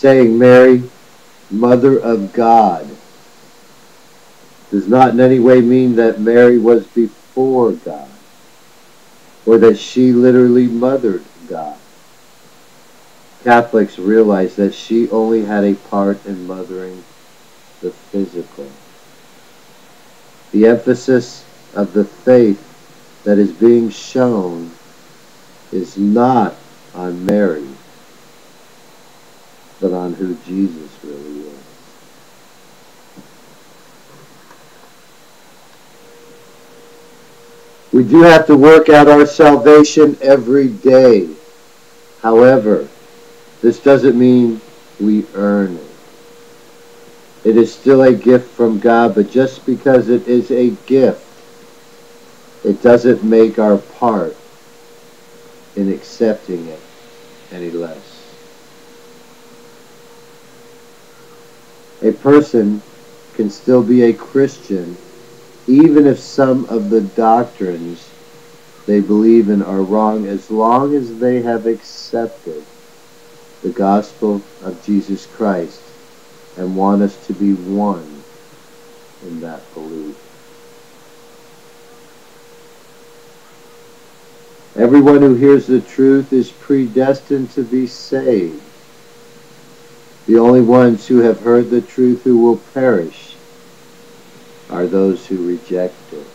Saying Mary, Mother of God, does not in any way mean that Mary was before God, or that she literally mothered God. Catholics realize that she only had a part in mothering the physical. The emphasis of the faith that is being shown is not on Mary, but on who Jesus really is. We do have to work out our salvation every day. However, this doesn't mean we earn it. It is still a gift from God, but just because it is a gift, it doesn't make our part in accepting it any less. A person can still be a Christian even if some of the doctrines they believe in are wrong, as long as they have accepted the gospel of Jesus Christ and want us to be one in that belief. Everyone who hears the truth is predestined to be saved. The only ones who have heard the truth who will perish are those who reject it.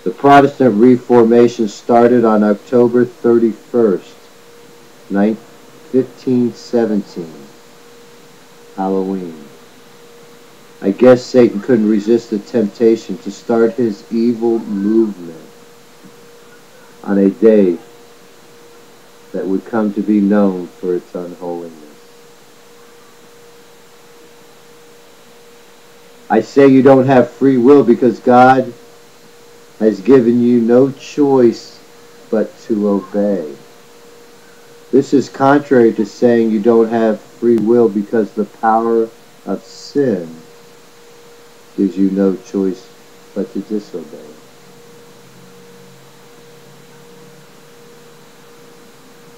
The Protestant Reformation started on October 31st, 1517, Halloween. I guess Satan couldn't resist the temptation to start his evil movement on a day that would come to be known for its unholiness. I say you don't have free will because God has given you no choice but to obey. This is contrary to saying you don't have free will because the power of sin gives you no choice but to disobey.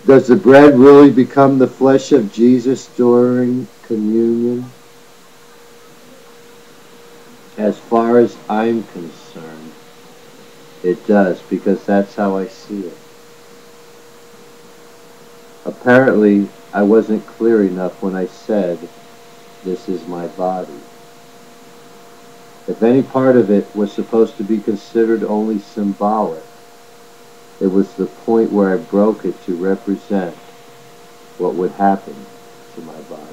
Does the bread really become the flesh of Jesus during communion? As far as I'm concerned, it does, because that's how I see it. Apparently, I wasn't clear enough when I said, this is my body. If any part of it was supposed to be considered only symbolic, it was the point where I broke it to represent what would happen to my body.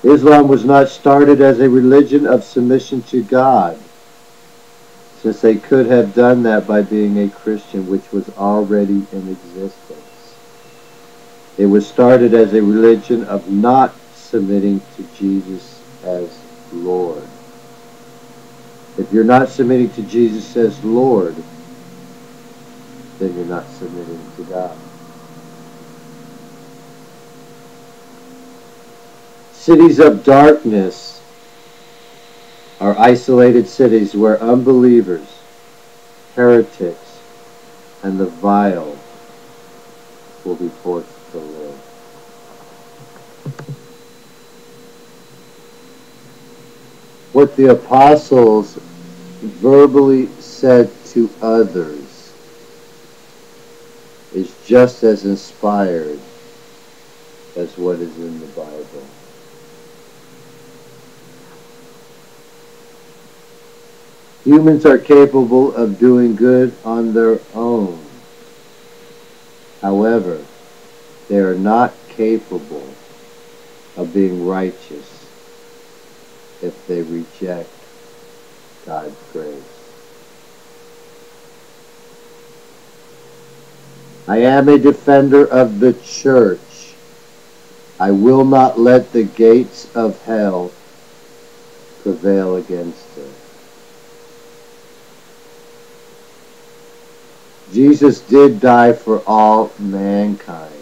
Islam was not started as a religion of submission to God, since they could have done that by being a Christian, which was already in existence. It was started as a religion of not submitting to Jesus as Lord. If you're not submitting to Jesus as Lord, then you're not submitting to God. Cities of darkness are isolated cities where unbelievers, heretics, and the vile will be forced to live. What the apostles verbally said to others is just as inspired as what is in the Bible. Humans are capable of doing good on their own. However, they are not capable of being righteous if they reject God's grace. I am a defender of the church. I will not let the gates of hell prevail against it. Jesus did die for all mankind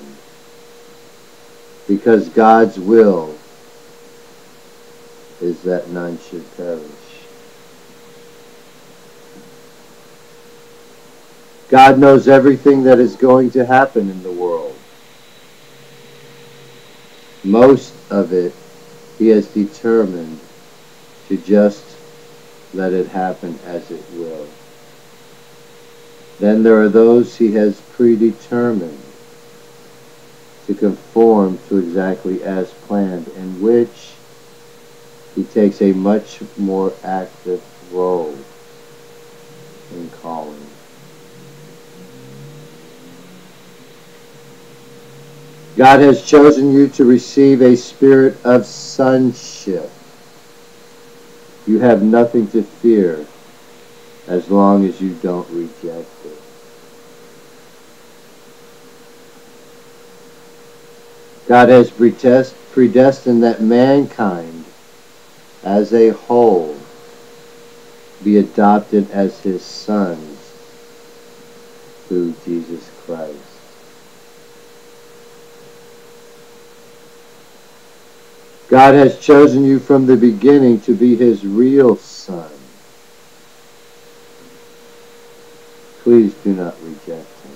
because God's will is that none should perish. God knows everything that is going to happen in the world. Most of it He has determined to just let it happen as it will. Then there are those He has predetermined to conform to exactly as planned, in which He takes a much more active role in calling. God has chosen you to receive a spirit of sonship. You have nothing to fear as long as you don't reject it. God has predestined that mankind as a whole be adopted as His sons through Jesus Christ. God has chosen you from the beginning to be His real son. Please do not reject Him.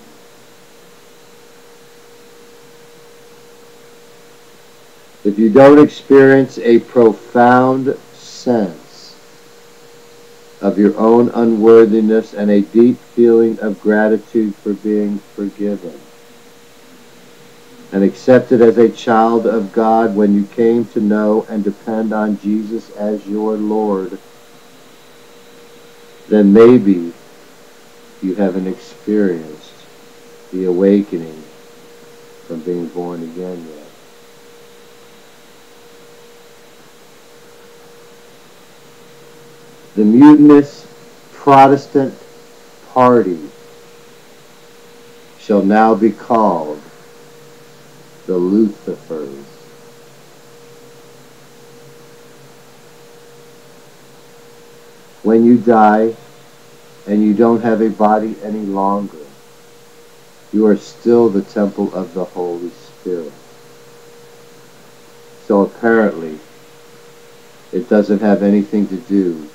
If you don't experience a profound sense of your own unworthiness and a deep feeling of gratitude for being forgiven and accepted as a child of God when you came to know and depend on Jesus as your Lord, then maybe you haven't experienced the awakening from being born again yet. The mutinous Protestant party shall now be called the Lucifers. When you die and you don't have a body any longer, you are still the temple of the Holy Spirit. So apparently, it doesn't have anything to do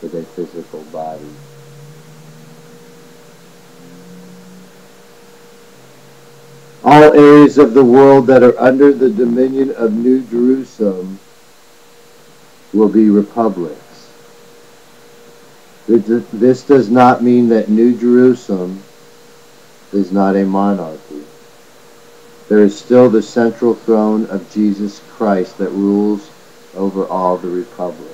with a physical body. All areas of the world that are under the dominion of New Jerusalem will be republics. This does not mean that New Jerusalem is not a monarchy. There is still the central throne of Jesus Christ that rules over all the republics.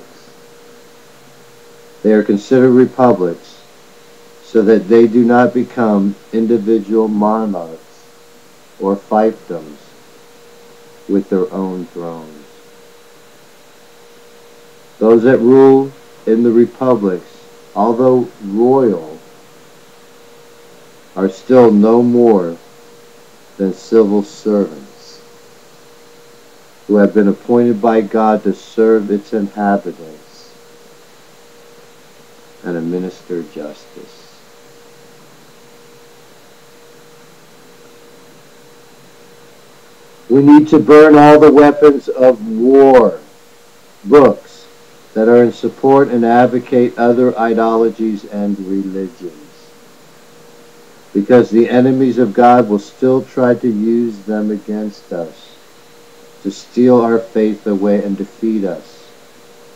They are considered republics so that they do not become individual monarchs or fiefdoms with their own thrones. Those that rule in the republics, although royal, are still no more than civil servants who have been appointed by God to serve its inhabitants and administer justice. We need to burn all the weapons of war, books that are in support and advocate other ideologies and religions, because the enemies of God will still try to use them against us, to steal our faith away and defeat us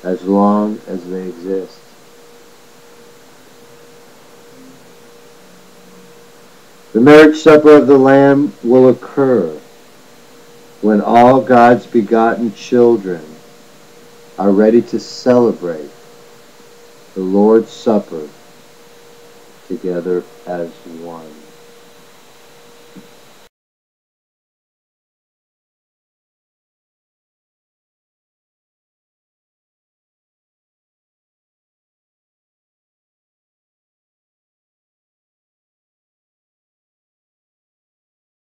as long as they exist. The marriage supper of the Lamb will occur when all God's begotten children are ready to celebrate the Lord's Supper together as one.